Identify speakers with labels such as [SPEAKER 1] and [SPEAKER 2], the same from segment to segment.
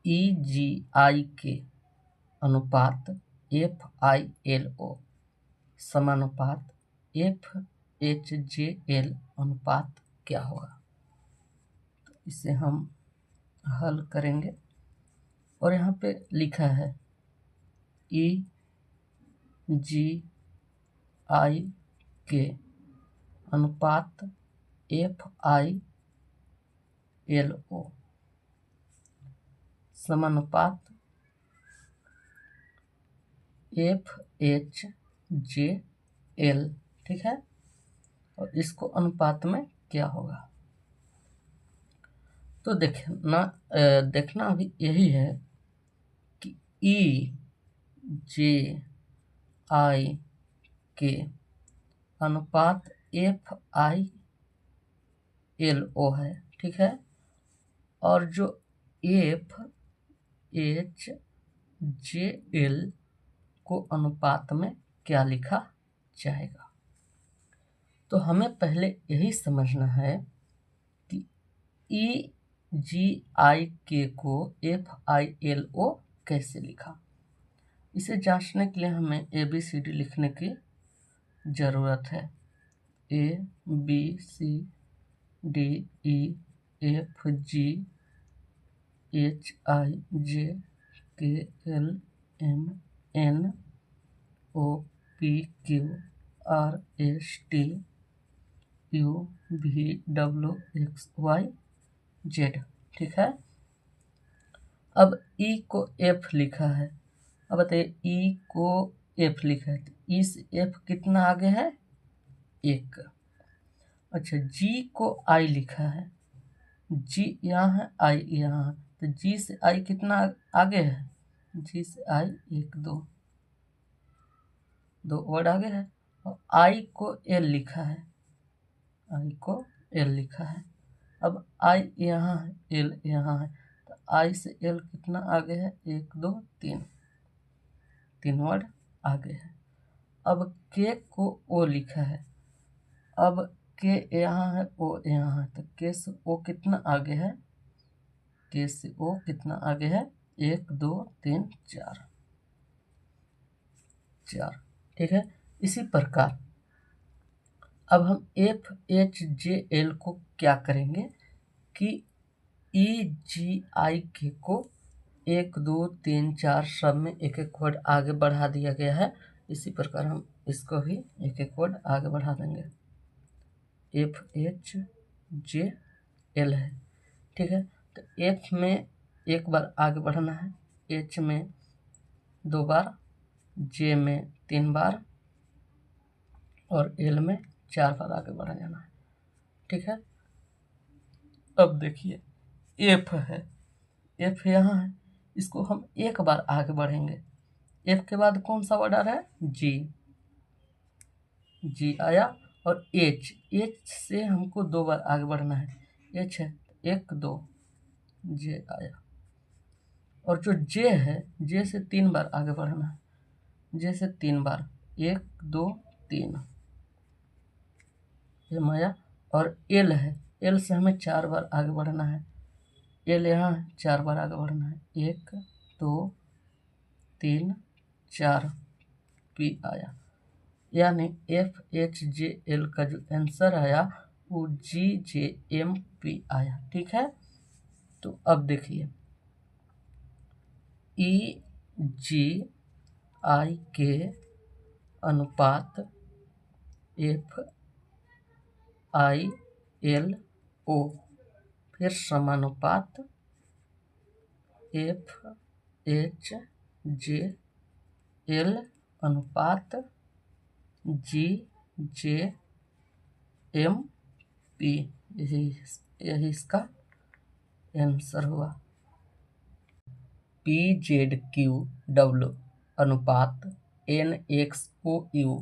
[SPEAKER 1] EGI के अनुपात FILO समानुपात FHJL अनुपात क्या होगा। तो इसे हम हल करेंगे और यहाँ पे लिखा है EGI के अनुपात FILO समानुपात FHJL, ठीक है। और इसको अनुपात में क्या होगा। तो देखना अभी यही है कि EGI के अनुपात FILO है, ठीक है। और जो FHJL को अनुपात में क्या लिखा जाएगा। तो हमें पहले यही समझना है कि EGI के को FILO कैसे लिखा। इसे जांचने के लिए हमें ABCD लिखने की ज़रूरत है। ABCDEFGHIJKLMNOPQRSTUVWXYZ, ठीक है। अब E को F लिखा है। अब बताइए E को F लिखा है तो E से F कितना आगे है, 1। अच्छा, G को I लिखा है। G यहाँ है, I यहाँ है, तो G से I कितना आगे है, G से I 1 2 वर्ड आगे है। और I को L लिखा है, I को L लिखा है। अब I यहाँ है, L यहाँ है, तो I से L कितना आगे है, 1 2 3 वर्ड आगे है। अब K को O लिखा है। अब K यहाँ है, O यहाँ है, तो K से O कितना आगे है, K से O कितना आगे है, 1 2 3 4, ठीक है। इसी प्रकार अब हम FHJL को क्या करेंगे कि EGI के को 1 2 3 4 सब में एक एक वर्ड आगे बढ़ा दिया गया है। इसी प्रकार हम इसको भी एक एक वर्ड आगे बढ़ा देंगे। FHJL है, ठीक है। तो F में एक बार आगे बढ़ना है, H में 2 बार, J में 3 बार और L में 4 बार आगे बढ़ा जाना है, ठीक है। अब देखिए F है, F यहाँ है, इसको हम एक बार आगे बढ़ेंगे। F के बाद कौन सा वर्ड आ रहा है, G आया। और H से हमको 2 बार आगे बढ़ना है, H है 1 2, J आया। और जो J है, J से 3 बार आगे बढ़ना है, J से 3 बार 1 2 3 M आया। और L है, L से हमें 4 बार आगे बढ़ना है, L यहाँ है, 4 बार आगे बढ़ना है, 1 2 3 4 P आया। यानी FHJL का जो आंसर आया वो GJMP आया, ठीक है। तो अब देखिए EGI के अनुपात FILO फिर समानुपात FHJL अनुपात GJMP, यही इसका आंसर हुआ। PZQW अनुपात NXOU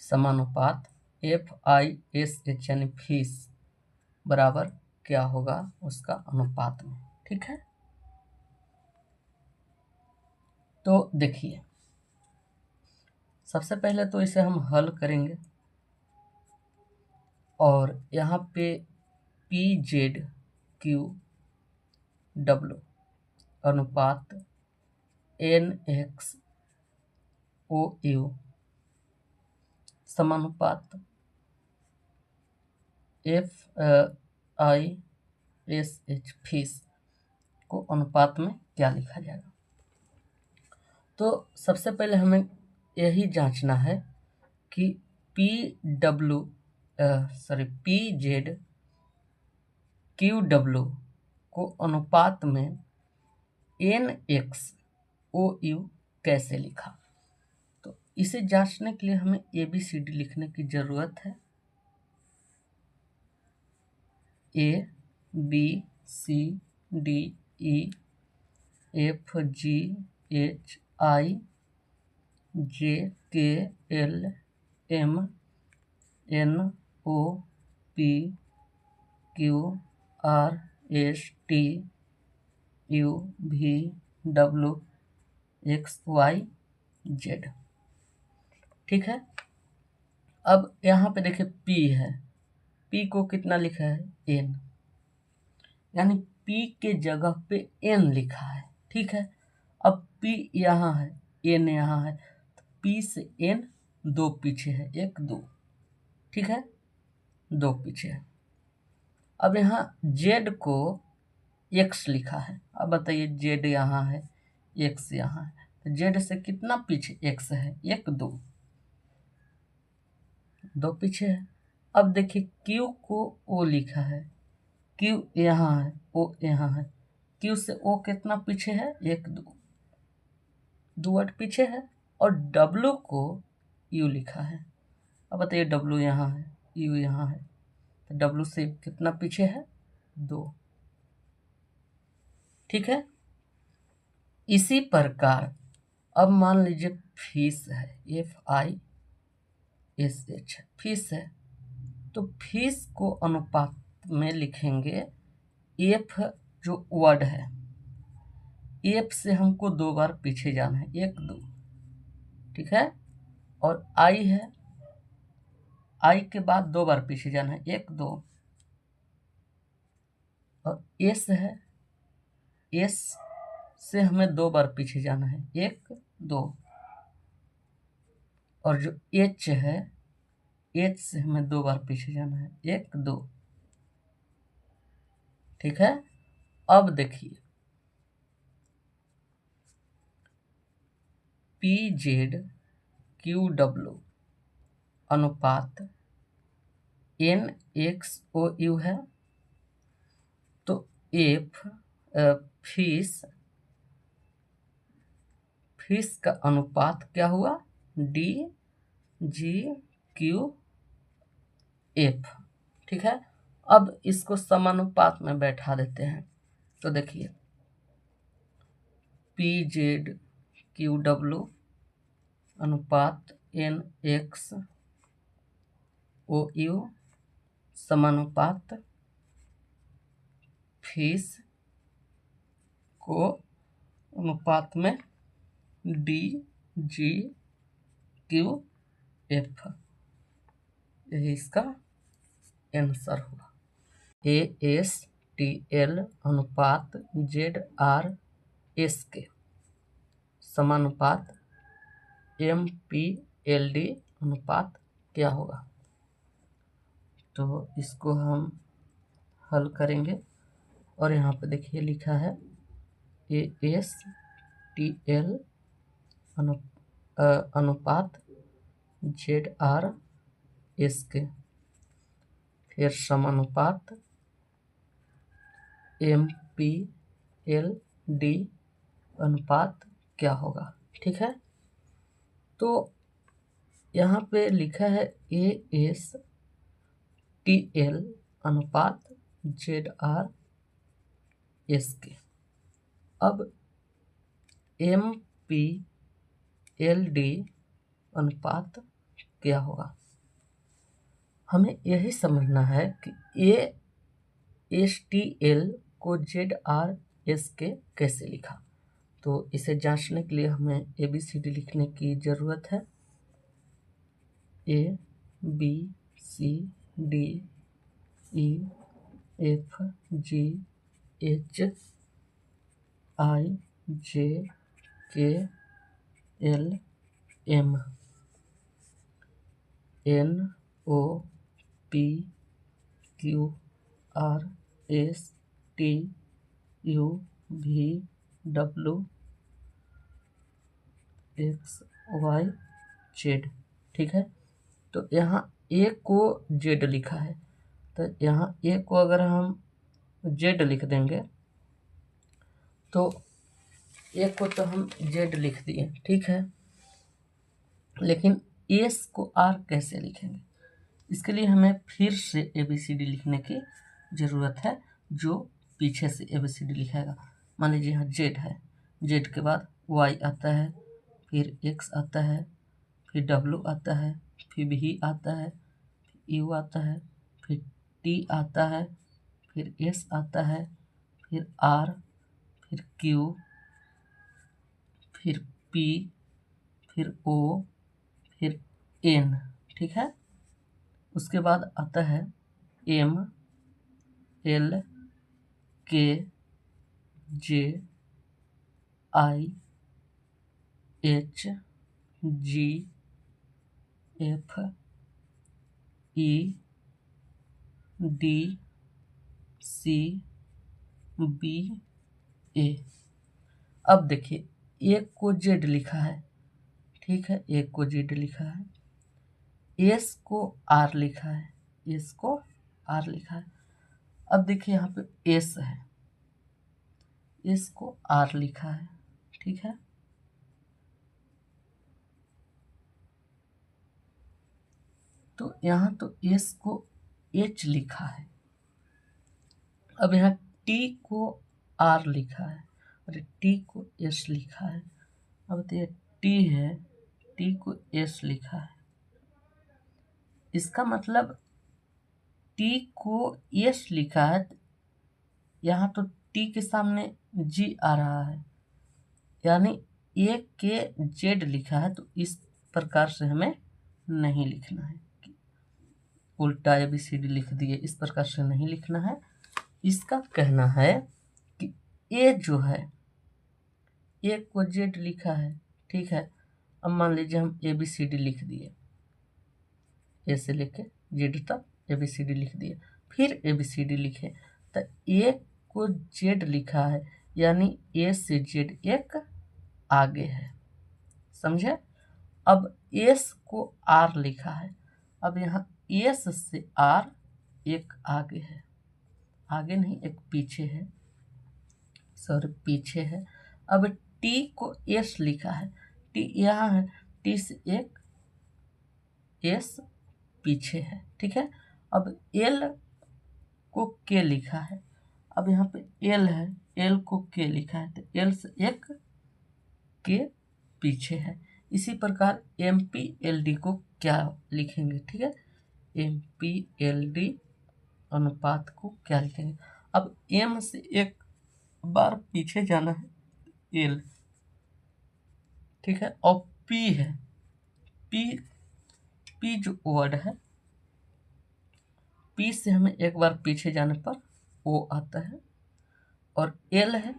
[SPEAKER 1] समानुपात FISH यानी फीस बराबर क्या होगा उसका अनुपात में, ठीक है। तो देखिए सबसे पहले तो इसे हम हल करेंगे और यहाँ पे PZQW अनुपात NXOU समानुपात FISH फीस को अनुपात में क्या लिखा जाएगा। तो सबसे पहले हमें यही जांचना है कि PZQW को अनुपात में NXOU कैसे लिखा। तो इसे जांचने के लिए हमें ABCD लिखने की जरूरत है। ABCDEFGHIJKLMNOPQRSTUVWXYZ। ठीक है। अब यहाँ पे देखिए P है, P को कितना लिखा है N, यानी P के जगह पे N लिखा है। ठीक है। अब P यहाँ है, N यहाँ है, तो P से N दो पीछे है, 1 2। ठीक है, 2 पीछे है। अब यहाँ Z को X लिखा है। अब बताइए Z यहाँ है, X यहाँ है, तो Z से कितना पीछे X है, 1 2 2 पीछे है। अब देखिए Q को O लिखा है, Q यहाँ है, O यहाँ है, Q से O कितना पीछे है, 1 2 2 8 पीछे है। और W को U लिखा है। अब बताइए W यहाँ है, U यहाँ है, तो W से कितना पीछे है, 2। ठीक है। इसी प्रकार अब मान लीजिए फीस है, FISH फीस है, तो फीस को अनुपात में लिखेंगे F जो वर्ड है, F से हमको 2 बार पीछे जाना है, 1 2। ठीक है। और I है, I के बाद 2 बार पीछे जाना है, 1 2। और S है, S से हमें 2 बार पीछे जाना है, 1 2। और जो H है, H से हमें 2 बार पीछे जाना है, 1 2। ठीक है। अब देखिए PZQW अनुपात NXOU है, तो फीस का अनुपात क्या हुआ, DGQF। ठीक है। अब इसको समानुपात में बैठा देते हैं। तो देखिए PZQW अनुपात NXOU समानुपात फीस को अनुपात में DGQF। यही इसका आंसर हुआ। ASTL अनुपात ZRS समानुपात MPLD अनुपात क्या होगा। तो इसको हम हल करेंगे और यहाँ पे देखिए लिखा है ASTL अनुपात ZRS फिर समानुपात MPLD अनुपात क्या होगा। ठीक है। तो यहाँ पे लिखा है ASTL अनुपात ZRS। अब MPLD अनुपात क्या होगा। हमें यही समझना है कि ASTL को ZRS कैसे लिखा। तो इसे जांचने के लिए हमें ABCD लिखने की ज़रूरत है। ABCDEFGHIJ F G H I J K L M N O P Q R S T U V W X Y Z. ठीक है, तो यहाँ ए को जेड लिखा है, तो यहाँ ए को अगर हम जेड लिख देंगे तो ए को तो हम जेड लिख दिए, ठीक है, लेकिन एस को आर कैसे लिखेंगे? इसके लिए हमें फिर से ABCD लिखने की ज़रूरत है, जो पीछे से ABCD लिखेगा। मान लीजिए यहाँ जेड है, जेड के बाद वाई आता है, फिर एक्स आता है, फिर डब्लू आता है, फिर भी आता है, फिर यू आता है, फिर टी आता है, फिर एस आता है, फिर आर, फिर क्यू, फिर पी, फिर ओ, फिर एन। ठीक है, उसके बाद आता है M L K J I H G F E D C B A. अब देखिए, एक को जेड लिखा है, ठीक है, एक को जेड लिखा है, एस को आर लिखा है, एस को आर लिखा है। अब देखिए यहाँ पे एस है, एस को आर लिखा है, ठीक है, तो यहाँ तो एस को एच लिखा है। अब यहाँ टी को आर लिखा है और टी को एस लिखा है। अब तो ये टी है, टी को एस लिखा है, इसका मतलब टी को एस लिखा है, यहाँ तो टी के सामने जी आ रहा है, यानी ए के जेड लिखा है, तो इस प्रकार से हमें नहीं लिखना है, उल्टा ABCD लिख दिए, इस प्रकार से नहीं लिखना है। इसका कहना है कि ए जो है, ए को जेड लिखा है, ठीक है, अब मान लीजिए हम ABCD लिख दिए, ए से लेके जेड तक ABCD लिख दिए, फिर ABCD लिखे, तो ए को जेड लिखा है, यानी ए से जेड एक आगे है, समझे। अब एस को आर लिखा है, अब यहाँ एस से आर एक आगे है, आगे नहीं एक पीछे है, सॉरी पीछे है। अब टी को एस लिखा है, टी यहाँ है, टी से एक एस पीछे है, ठीक है। अब एल को के लिखा है, अब यहाँ पे एल है, एल को के लिखा है, तो एल से एक के पीछे है। इसी प्रकार MPLD को क्या लिखेंगे, ठीक है, MPLD अनुपात को क्या लिखेंगे? अब M से एक बार पीछे जाना है, L, ठीक है, और P है, P जो वर्ड है, P से हमें एक बार पीछे जाने पर O आता है, और L है,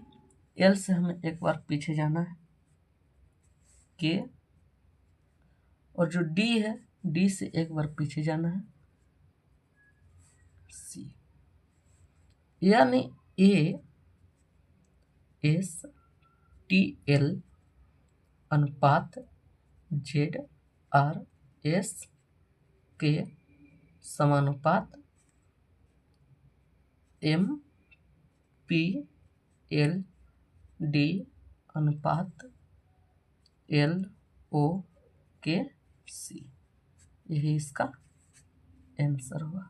[SPEAKER 1] L से हमें एक बार पीछे जाना है, K, और जो D है, D से एक बार पीछे जाना है, C, यानी ASTL अनुपात ZRS के समानुपात MPLD अनुपात LOKC, यही इसका आंसर हुआ।